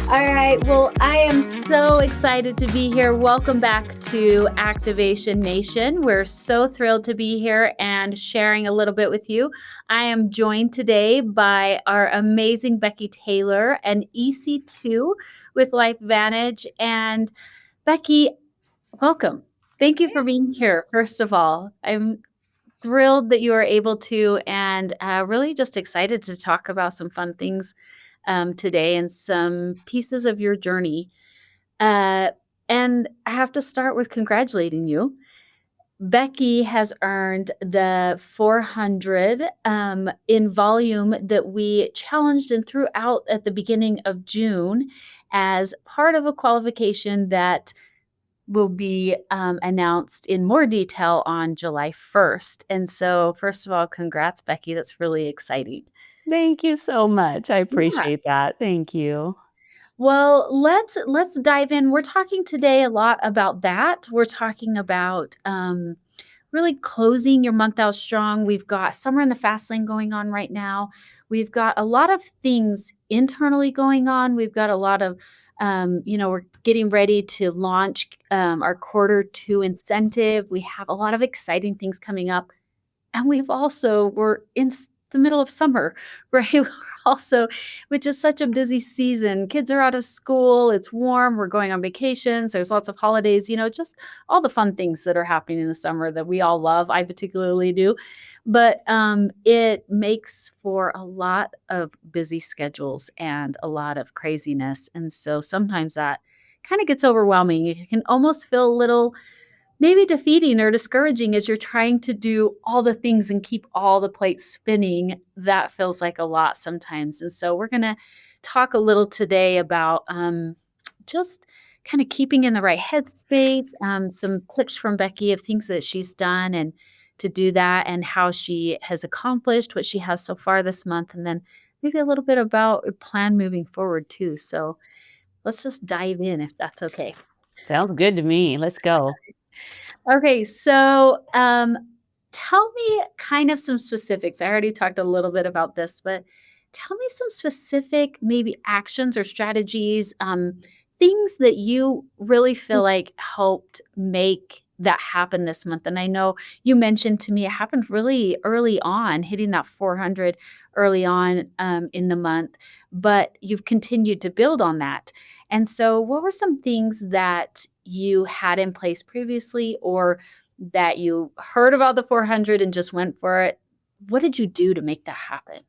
All right. Well, I am so excited to be here. Welcome back to Activation Nation. We're so thrilled to be here and sharing a little bit with you. I am joined today by our amazing Becky Taylor, an EC2 with LifeVantage. And Becky, welcome. Thank you for being here. First of all, I'm thrilled that you are able to, and really just excited to talk about some fun things today and some pieces of your journey. Uh, and I have to start with congratulating you. Becky has earned the 400 in volume that we challenged and threw out at the beginning of June as part of a qualification that will be announced in more detail on July 1st. And so, first of all, congrats, Becky. That's really exciting. Thank you so much. I Yeah. appreciate that. Thank you. Well, let's dive in. We're talking today a lot about that. We're talking about really closing your month out strong. We've got Summer in the Fast Lane going on right now. We've got a lot of things internally going on. We've got a lot of, we're getting ready to launch our quarter 2 incentive. We have a lot of exciting things coming up. And we're in the middle of summer, right? We're also, which is such a busy season. Kids are out of school, it's warm, we're going on vacations, there's lots of holidays, just all the fun things that are happening in the summer that we all love. I particularly do. But it makes for a lot of busy schedules and a lot of craziness. And so sometimes that kind of gets overwhelming. You can almost feel a little maybe defeating or discouraging as you're trying to do all the things and keep all the plates spinning. That feels like a lot sometimes. And so we're going to talk a little today about just kind of keeping in the right headspace, some tips from Becky of things that she's done and to do that and how she has accomplished what she has so far this month. And then maybe a little bit about a plan moving forward too. So let's just dive in if that's okay. Sounds good to me. Let's go. Okay, so tell me kind of some specifics. I already talked a little bit about this, but tell me some specific maybe actions or strategies, things that you really feel like helped make that happen this month. And I know you mentioned to me it happened really early on, hitting that 400 early on in the month, but you've continued to build on that. And so, what were some things that you had in place previously or that you heard about the 400 and just went for it? What did you do to make that happen?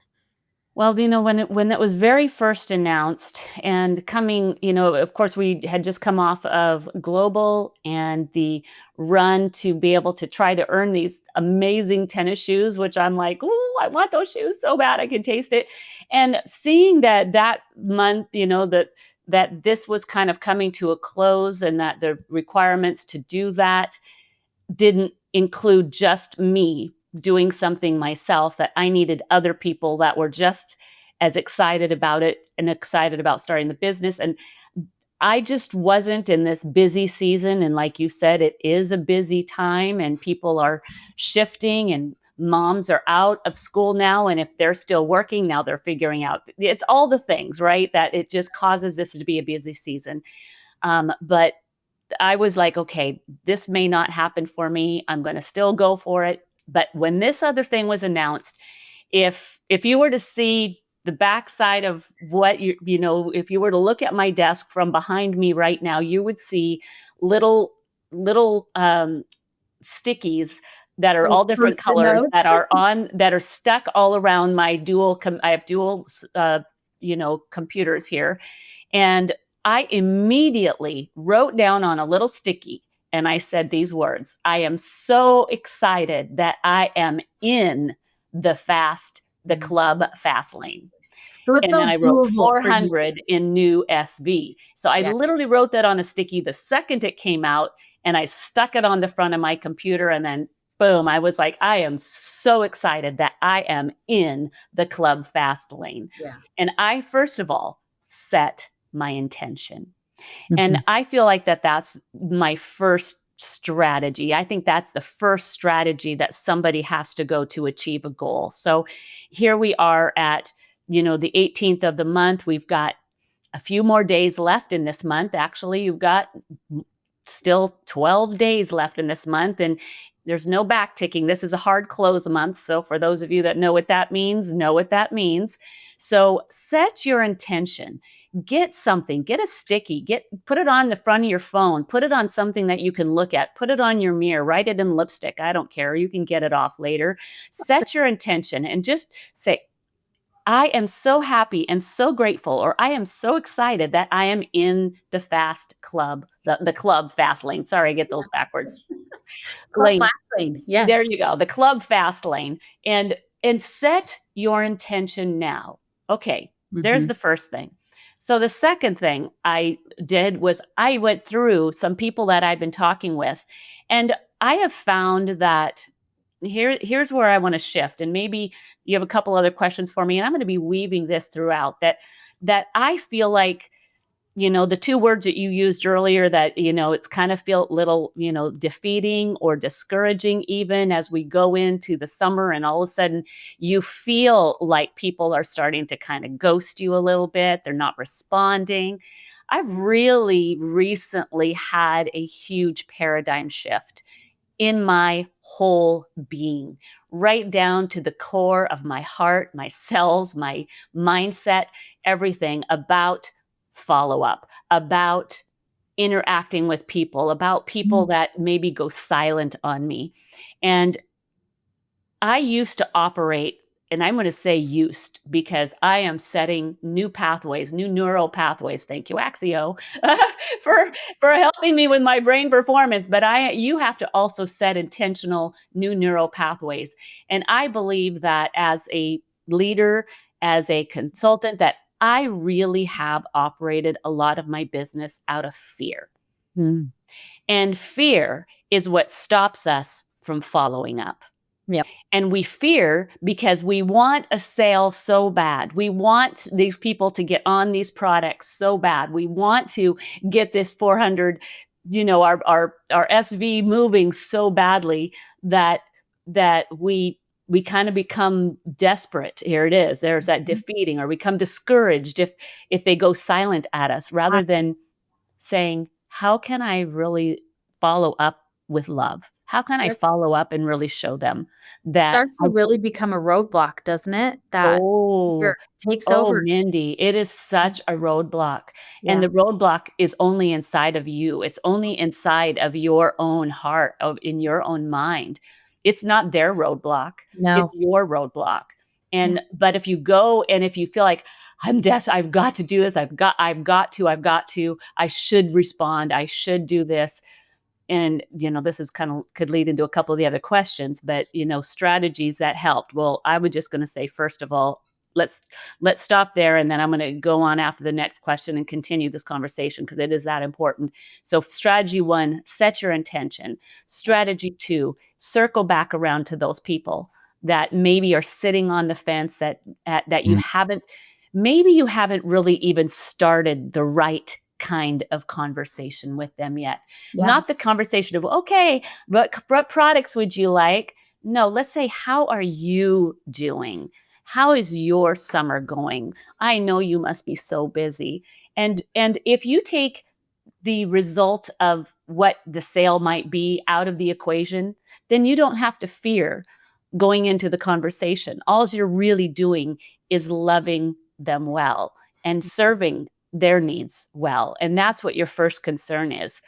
Well, when that was very first announced and coming, of course, we had just come off of Global and the run to be able to try to earn these amazing tennis shoes, which I'm like, oh, I want those shoes so bad. I can taste it. And seeing that month, that this was kind of coming to a close and that the requirements to do that didn't include just me doing something myself, that I needed other people that were just as excited about it and excited about starting the business. And I just wasn't in this busy season. And like you said, it is a busy time and people are shifting and moms are out of school now. And if they're still working now, they're figuring out it's all the things, right? That it just causes this to be a busy season. But I was like, okay, this may not happen for me. I'm going to still go for it. But when this other thing was announced, if you were to see the backside of what if you were to look at my desk from behind me right now, you would see little stickies that are Like all different Post-it colors notes? that are stuck all around my I have dual computers here, and I immediately wrote down on a little sticky and I said these words: I am so excited that I am in the club fast lane. So it And then I felt wrote doable for you. 400 in new SV. So I Yeah. literally wrote that on a sticky the second it came out, and I stuck it on the front of my computer. And then boom, I was like, I am so excited that I am in the club fast lane. Yeah. And I, first of all, set my intention. And Mhm. I feel like that's my first strategy. I think that's the first strategy that somebody has to go to achieve a goal. So here we are at, the 18th of the month. We've got a few more days left in this month. Actually, you've got still 12 days left in this month, and there's no back ticking. This is a hard close month. So, for those of you that know what that means, know what that means. So, set your intention. Get something, get a sticky, put it on the front of your phone, put it on something that you can look at, put it on your mirror, write it in lipstick. I don't care. You can get it off later. Set your intention and just say, I am so happy and so grateful, or I am so excited that I am in the fast club, the club fast lane. Sorry, I get those backwards. Club Lane. fast lane, There yes. you go, the club fast lane. And set your intention now. Okay, there's Mhm. the first thing. So the second thing I did was I went through some people that I've been talking with, and I have found that here's where I want to shift, and maybe you have a couple other questions for me, and I'm going to be weaving this throughout that I feel like, the two words that you used earlier, that it's kind of feel little, defeating or discouraging, even as we go into the summer and all of a sudden you feel like people are starting to kind of ghost you a little bit, they're not responding. I've really recently had a huge paradigm shift in my whole being, right down to the core of my heart, my cells, my mindset, everything about follow up, about interacting with people, about people Mm. that maybe go silent on me. And I used to operate, and I'm going to say used because I am setting new pathways, new neural pathways. Thank you, Axio, for for helping me with my brain performance. But you have to also set intentional new neural pathways. And I believe that as a leader, as a consultant, that I really have operated a lot of my business out of fear. Mm. And fear is what stops us from following up. Yep. And we fear because we want a sale so bad. We want these people to get on these products so bad. We want to get this 400, our SV moving so badly that we kind of become desperate. Here it is. There's that Mhm. defeating, or we become discouraged if they go silent at us, I rather than saying, how can I really follow up with love? How can I starts follow up and really show them that starts to really become a roadblock, doesn't it? That oh, fear takes oh, over. Mindy, it is such a roadblock, and Yeah. the roadblock is only inside of you. It's only inside of your own heart, of in your own mind. It's not their roadblock, it's No. your roadblock. Yeah. But if you go and if you feel like, I've got to do this, I've got to, I should respond, I should do this, and this is kind of could lead into a couple of the other questions, but strategies that helped. Well, I was just going to say, first of all, let's let's stop there, and then I'm going to go on after the next question and continue this conversation because it is that important. So strategy 1, set your intention. Strategy 2, circle back around to those people that maybe are sitting on the fence, that you Mm. haven't, maybe you haven't really even started the right kind of conversation with them yet. Yeah. Not the conversation of, okay, what products would you like? No, let's say, how are you doing? How is your summer going? I know you must be so busy. And if you take the result of what the sale might be out of the equation, then you don't have to fear going into the conversation. All you're really doing is loving them well and serving their needs well. And that's what your first concern is.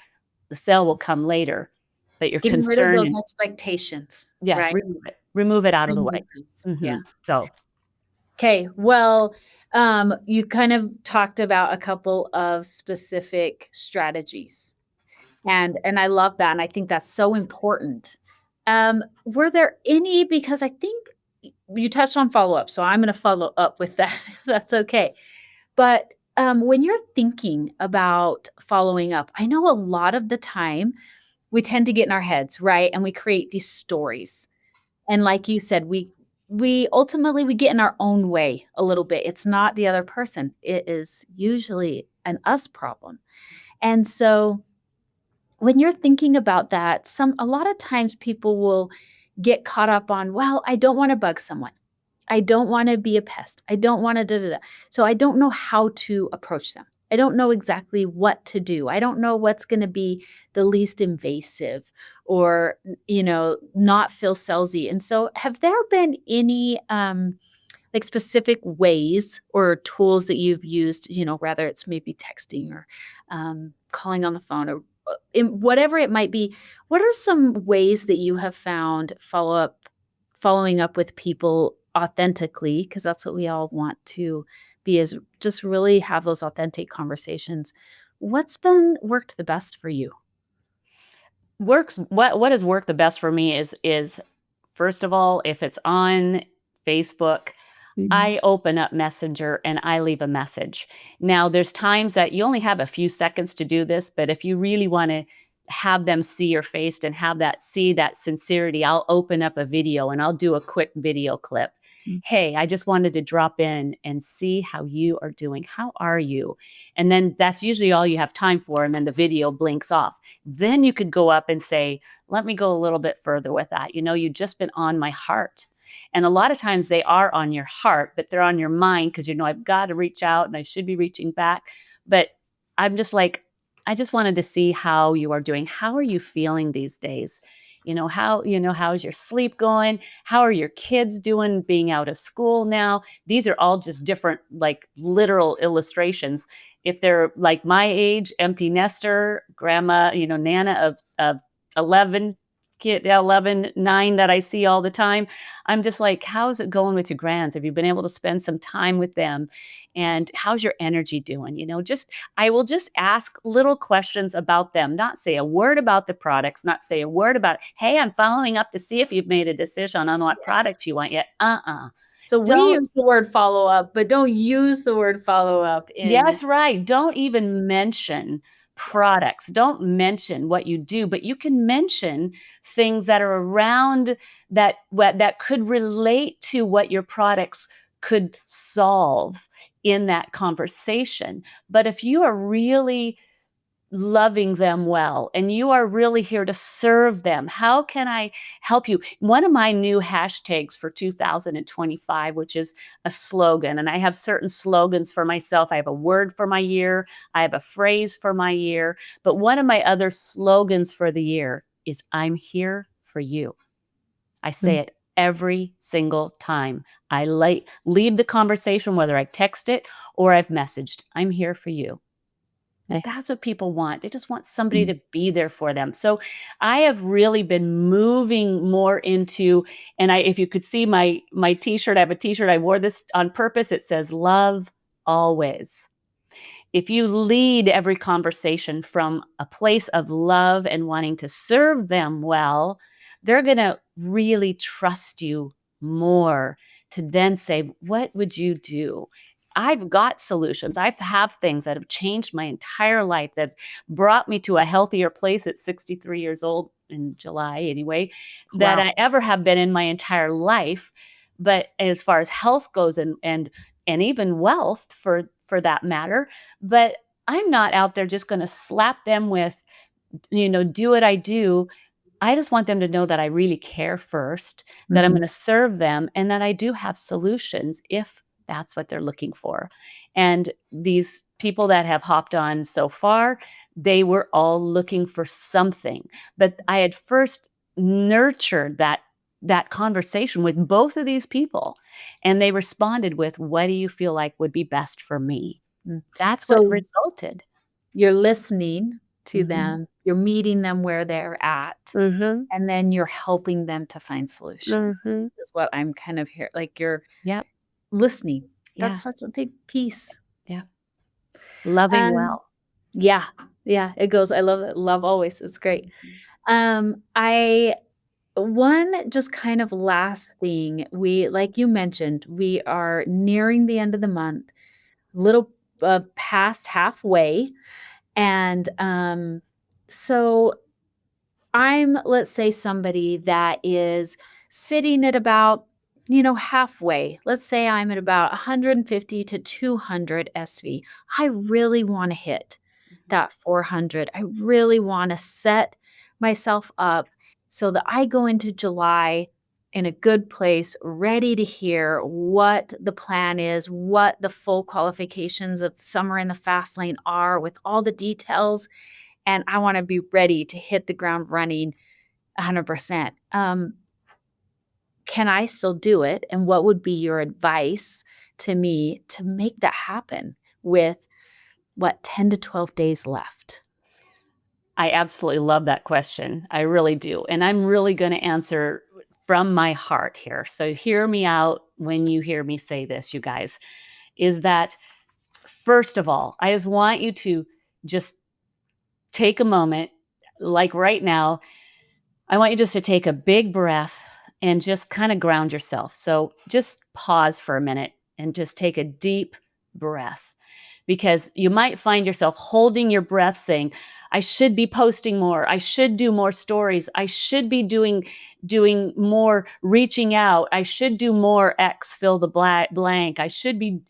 The sale will come later, but your Getting rid of concern those and expectations, yeah, right? remove it. Remove it out of the way. Remove those. Yeah. So, 'Kay. Well, you kind of talked about a couple of specific strategies, and I love that, and I think that's so important. Were there any, because I think you touched on follow-up, so I'm gonna follow up with that, if that's okay. But, when you're thinking about following up, I know a lot of the time we tend to get in our heads, right? And we create these stories. And like you said, we ultimately we get in our own way a little bit. It's not the other person. It is usually an us problem. And so when you're thinking about that, some a lot of times people will get caught up on, well, I don't want to bug someone. I don't want to be a pest. I don't want to da da da. So I don't know how to approach them. I don't know exactly what to do. I don't know what's gonna be the least invasive or, not feel salesy. And so have there been any, like, specific ways or tools that you've used, rather it's maybe texting or, calling on the phone or, in whatever it might be, what are some ways that you have found following up with people authentically? Because that's what we all want to be, is just really have those authentic conversations. What's been worked the best for you? What has worked the best for me is first of all, if it's on Facebook, Mhm. I open up Messenger and I leave a message. Now, there's times that you only have a few seconds to do this, but if you really want to have them see your face and see that sincerity, I'll open up a video and I'll do a quick video clip. Mm. Hey, I just wanted to drop in and see how you are doing. How are you? And then that's usually all you have time for. And then the video blinks off. Then you could go up and say, let me go a little bit further with that. You've just been on my heart. And a lot of times they are on your heart, but they're on your mind because I've got to reach out and I should be reaching back. But I'm just like, I just wanted to see how you are doing. How are you feeling these days? How's your sleep going? How are your kids doing being out of school now? These are all just different, like literal illustrations. If they're like my age, empty nester, grandma, Nana of 11, kid 11, 9 that I see all the time, I'm just like, how's it going with your grands? Have you been able to spend some time with them? And how's your energy doing? I will just ask little questions about them, not say a word about the products, not say a word about, hey, I'm following up to see if you've made a decision on what product you want yet. So we Don't. use the word follow-up, but don't use the word follow-up in. Yes, right. Don't even mention Yeah. products. Don't mention what you do, but you can mention things that are around that could relate to what your products could solve in that conversation. But if you are really loving them well and you are really here to serve them, how can I help you? One of my new hashtags for 2025, which is a slogan, and I have certain slogans for myself. I have a word for my year, I have a phrase for my year, but one of my other slogans for the year is I'm here for you. I say Mm, it every single time I leave the conversation, whether I text it or I've messaged. I'm here for you. nice. That's what people want. They just want somebody Mm, to be there for them. So I have really been moving more into, and if you could see my t-shirt, I have a t-shirt. I wore this on purpose. It says love always. If you lead every conversation from a place of love and wanting to serve them well, they're going to really trust you more to then say, what would you do? I've got solutions. I have things that have changed my entire life that brought me to a healthier place at 63 years old in July, anyway, that wow. I ever have been in my entire life. But as far as health goes and even wealth for that matter, but I'm not out there just gonna slap them with, "Do what I do." I just want them to know that I really care first, that I'm Mhm. gonna serve them, and that I do have solutions if that's what they're looking for. And these people that have hopped on so far, they were all looking for something. But I had first nurtured that conversation with both of these people, and they responded with, "What do you feel like would be best for me?" Mm. That's what So resulted. you're listening to Mhm. them, you're meeting them where they're at, Mhm. and then you're helping them to find solutions, Mhm. is what I'm kind of here, like, you're Yep. listening. That's Yeah. such a big piece. Yeah. Loving Um, well. yeah, yeah, it goes, I love it, love always, it's great. Mhm. I One just kind of last thing, like you mentioned, we are nearing the end of the month, little, past halfway, and, so let's say, somebody that is sitting at about, halfway. Let's say I'm at about 150 to 200 SV. I really want to hit Mhm. that 400. I really want to set myself up so that I go into July. in a good place, ready to hear what the plan is, what the full qualifications of summer in the fast lane are with all the details. And I want to be ready to hit the ground running 100%. Can I still do it? And what would be your advice to me to make that happen with what, 10 to 12 days left? I absolutely love that question. I really do. And I'm really going to answer from my heart here. So hear me out when you hear me say this, you guys, is that first of all, I just want you to just take a moment, like right now, I want you just to take a big breath and just kind of ground yourself. So just pause for a minute and just take a deep breath because you might find yourself holding your breath saying, I should be posting more. I should do more stories. I should be doing more reaching out. I should do more X fill the blank. I should be.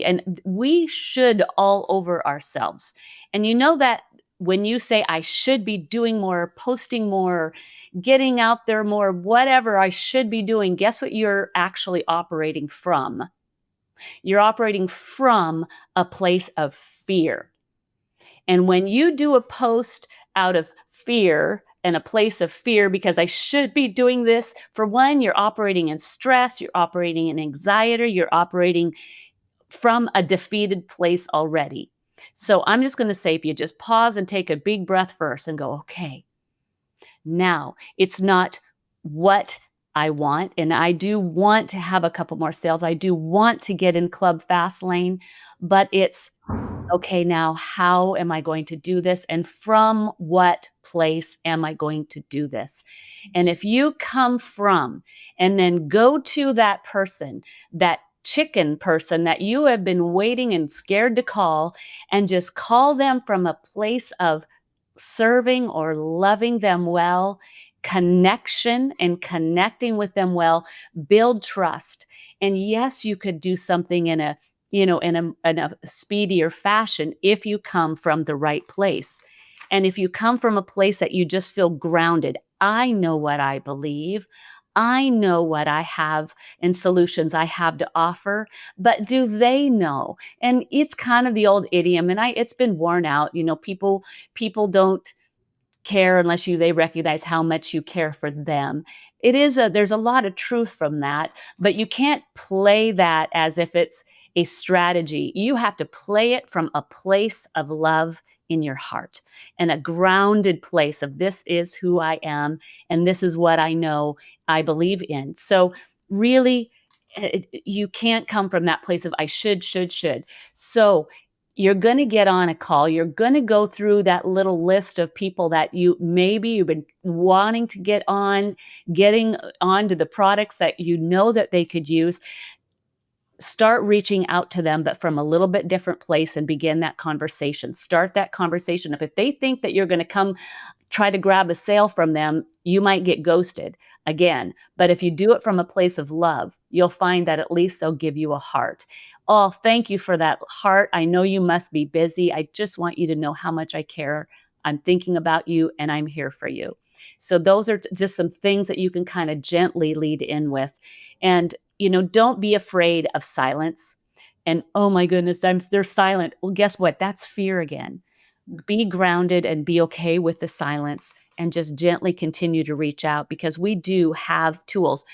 And we should all over ourselves. And you know that when you say, I should be doing more, posting more, getting out there more, whatever I should be doing, guess what you're actually operating from? You're operating from a place of fear. And when you do a post out of fear and a place of fear because I should be doing this, for one, you're operating in stress, you're operating in anxiety, you're operating from a defeated place already. So I'm just going to say, if you just pause and take a big breath first and go, okay, now it's not what I want. And I do want to have a couple more sales. I do want to get in Club Fast Lane, but it's okay, now how am I going to do this? And from what place am I going to do this? And if you come from and then go to that person, that chicken person that you have been waiting and scared to call, and just call them from a place of serving or loving them well, connection and connecting with them well, build trust. And yes, you could do something in a in a speedier fashion if you come from the right place. And if you come from a place that you just feel grounded, I know what I believe. I know what I have and solutions I have to offer, but do they know? And it's kind of the old idiom, and it's been worn out. People don't care unless they recognize how much you care for them. There's a lot of truth from that, but you can't play that as if it's a strategy. You have to play it from a place of love in your heart and a grounded place of, this is who I am and this is what I know I believe in. So really, you can't come from that place of I should. So you're going to get on a call. You're going to go through that little list of people that you've been wanting to getting onto the products that you know that they could use. Start reaching out to them, but from a little bit different place, and begin that conversation. Start that conversation up. If they think that you're going to come try to grab a sale from them, you might get ghosted again. But if you do it from a place of love, you'll find that at least they'll give you a heart. Oh, thank you for that heart. I know you must be busy. I just want you to know how much I care. I'm thinking about you and I'm here for you. So those are just some things that you can kind of gently lead in with. And, don't be afraid of silence. And oh my goodness, they're silent. Well, guess what? That's fear again. Be grounded and be okay with the silence and just gently continue to reach out, because we do have tools.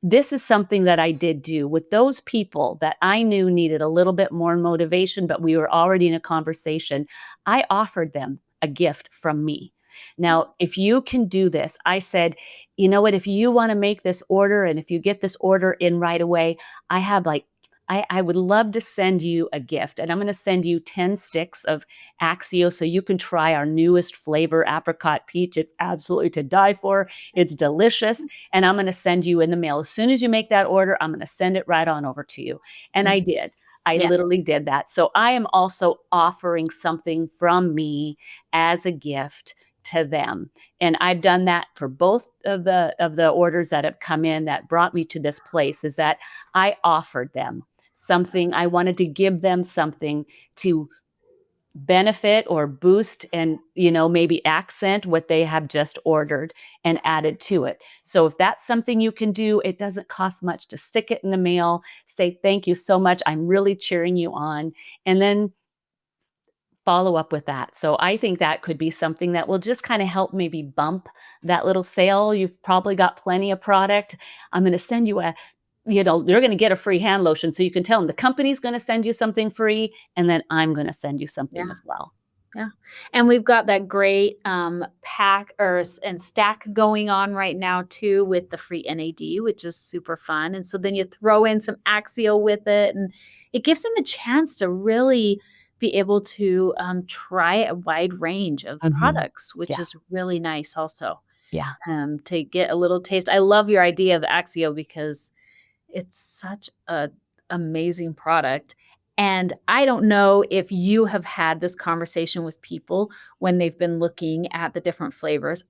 This is something that I did do with those people that I knew needed a little bit more motivation, but we were already in a conversation. I offered them a gift from me. Now, if you can do this, I said, you know what, if you want to make this order and if you get this order in right away, I have I would love to send you a gift, and I'm going to send you 10 sticks of Axio so you can try our newest flavor, apricot peach. It's absolutely to die for. It's delicious. And I'm going to send you in the mail. As soon as you make that order, I'm going to send it right on over to you. And Mm, I did. I yeah. literally did that. So I am also offering something from me as a gift to them. And I've done that for both of the orders that have come in that brought me to this place, is that I offered them something. I wanted to give them something to benefit or boost and, maybe accent what they have just ordered and added to it. So if that's something you can do, it doesn't cost much to stick it in the mail, say, thank you so much. I'm really cheering you on. And then follow up with that. So I think that could be something that will just kind of help maybe bump that little sale. You've probably got plenty of product. I'm going to send you you're going to get a free hand lotion. So you can tell them the company's going to send you something free, and then I'm going to send you Yeah. something as well. Yeah, and we've got that great, pack and stack going on right now too with the free NAD, which is super fun, and so then you throw in some Axio with it, and it gives them a chance to really be able to, try a wide range of Mhm. products, which Yeah. is really nice also, Yeah. to get a little taste. I love your idea of Axio because it's such a amazing product, and I don't know if you have had this conversation with people when they've been looking at the different flavors.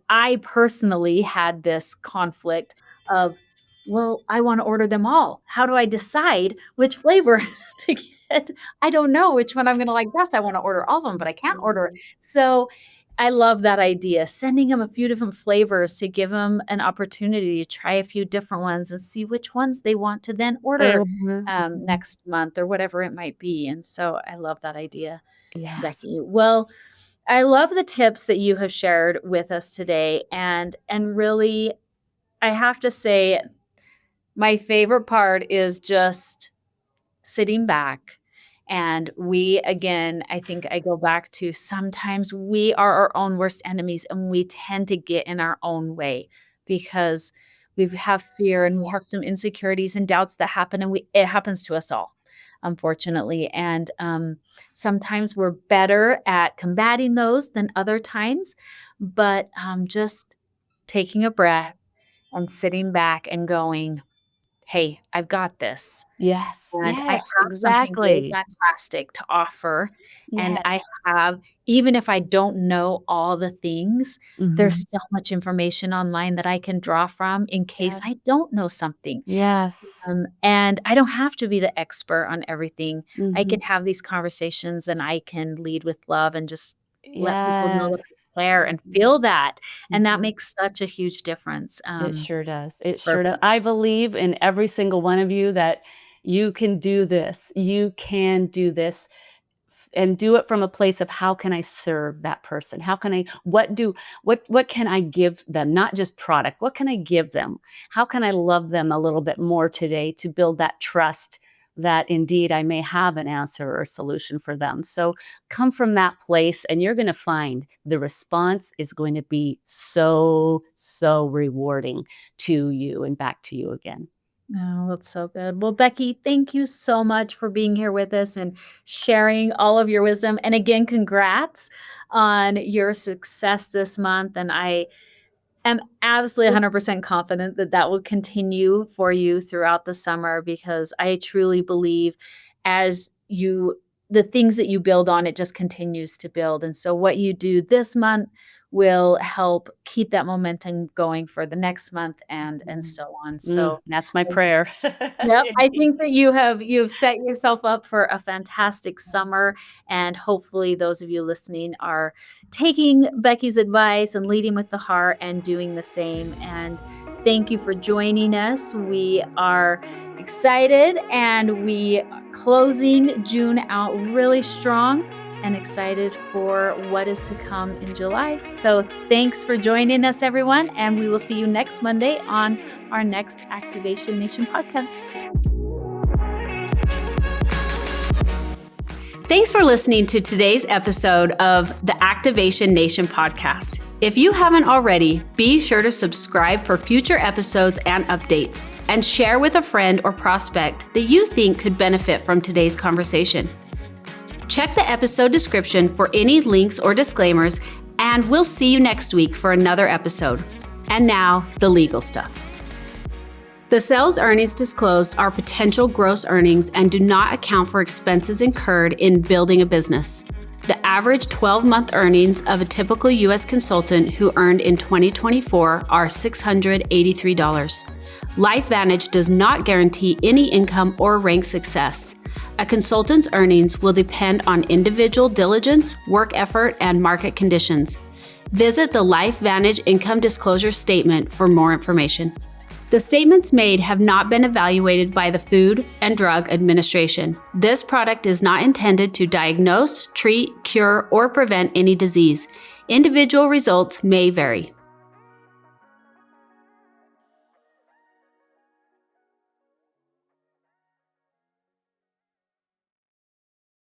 I personally had this conflict of, "Well, I wanna order them all. How do I decide which flavor to get? I don't know which one I'm gonna like best. I wanna order all of them, but I can't order." Mhm. So I love that idea, sending them a few different flavors to give them an opportunity to try a few different ones and see which ones they want to then order, Mhm, mhm. next month or whatever it might be, and so I love that idea, Yes. Becky. Well, I love the tips that you have shared with us today, and really, I have to say, my favorite part is just sitting back. And we, again, I think I go back to sometimes we are our own worst enemies and we tend to get in our own way because we have fear and we have some insecurities and doubts that happen and it happens to us all, unfortunately. And sometimes we're better at combating those than other times, but just taking a breath and sitting back and going, hey, I've got this. Yes, And I yes, have something really exactly. fantastic to offer, and I Yes. have even if I don't know all the things, Mhm. there's so much information online that I can draw from in case Yes. I don't know something. Yes. And I don't have to be the expert on everything. I Mhm. can have these conversations, and I can lead with love and just let people know that I Yes. care and Mhm, feel that, and that mhm. makes such a huge difference. It sure does. It sure does. Perfect. I believe in every single one of you that you can do this. You can do this. And do it from a place of how can I serve that person? How can I what can I give them? Not just product. What can I give them? How can I love them a little bit more today to build that trust that indeed I may have an answer or a solution for them. So come from that place and you're going to find the response is going to be so rewarding to you and back to you again. Oh, that's so good. Well, Becky, thank you so much for being here with us and sharing all of your wisdom. And again, congrats on your success this month. And I am absolutely 100% confident that that will continue for you throughout the summer because I truly believe as the things that you build on, it just continues to build. And so what you do this month will help keep that momentum going for the next month and Mm. so on. So That's my prayer. yep, I Indeed. think that you've set yourself up for a fantastic summer, and hopefully those of you listening are taking Becky's advice and leading with the heart and doing the same, and thank you for joining us. We are excited, and we are closing June out really strong and excited for what is to come in July. So, thanks for joining us, everyone, and we will see you next Monday on our next Activation Nation podcast. Thanks for listening to today's episode of the Activation Nation podcast. If you haven't already, be sure to subscribe for future episodes and updates, and share with a friend or prospect that you think could benefit from today's conversation. Check the episode description for any links or disclaimers, and we'll see you next week for another episode. And now, the legal stuff. The sales earnings disclosed are potential gross earnings and do not account for expenses incurred in building a business. The average 12-month earnings of a typical U.S. consultant who earned in 2024 are $683. LifeVantage does not guarantee any income or rank success. A consultant's earnings will depend on individual diligence, work effort, and market conditions. Visit the LifeVantage Income Disclosure Statement for more information. The statements made have not been evaluated by the Food and Drug Administration. This product is not intended to diagnose, treat, cure, or prevent any disease. Individual results may vary.